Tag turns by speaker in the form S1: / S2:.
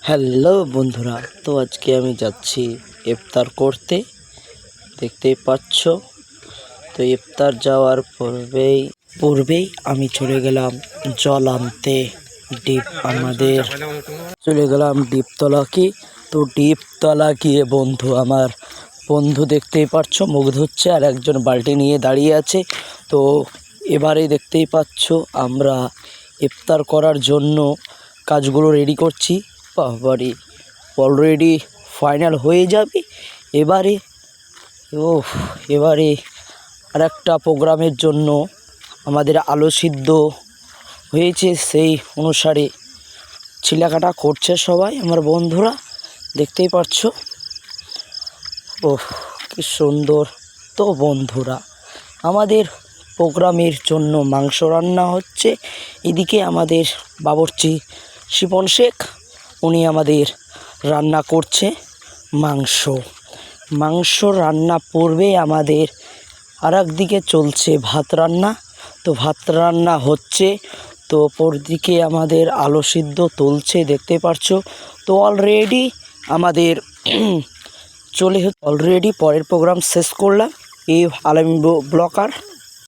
S1: Hello বন্ধুরা, তো আজকে আমি যাচ্ছি ইফতার করতে, দেখতেই পাচ্ছ। তো ইফতার যাওয়ার পূর্বেই আমি চলে গেলাম জল আনতে। চলে গেলাম ডিপতলা কি। তো ডিপতলা গিয়ে বন্ধু দেখতেই পাচ্ছ মুখ ধুচ্ছে, আর একজন বালতি নিয়ে দাঁড়িয়ে আছে। তো এবারে দেখতেই পাচ্ছ আমরা ইফতার করার জন্য কাজগুলো রেডি করছি। বাবারে, অলরেডি ফাইনাল হয়ে যাবে এবারে আর একটা প্রোগ্রামের জন্য আমাদের আলো সিদ্ধ হয়েছে, সেই অনুসারে ছিলাকাটা করছে সবাই আমার বন্ধুরা, দেখতেই পাচ্ছ। কি সুন্দর। তো বন্ধুরা, আমাদের প্রোগ্রামের জন্য মাংস রান্না হচ্ছে। এদিকে আমাদের বাবুর্চি শিপন শেখ, উনি আমাদের রান্না করছে মাংস রান্না পূর্বে আমাদের আর একদিকে চলছে ভাত রান্না। তো ভাত রান্না হচ্ছে, তো অপরদিকে আমাদের আলু সিদ্ধ তুলছে, দেখতে পারছো। তো অলরেডি আমাদের অলরেডি পরের প্রোগ্রাম শেষ করলাম এই আলামিন ব্লগার।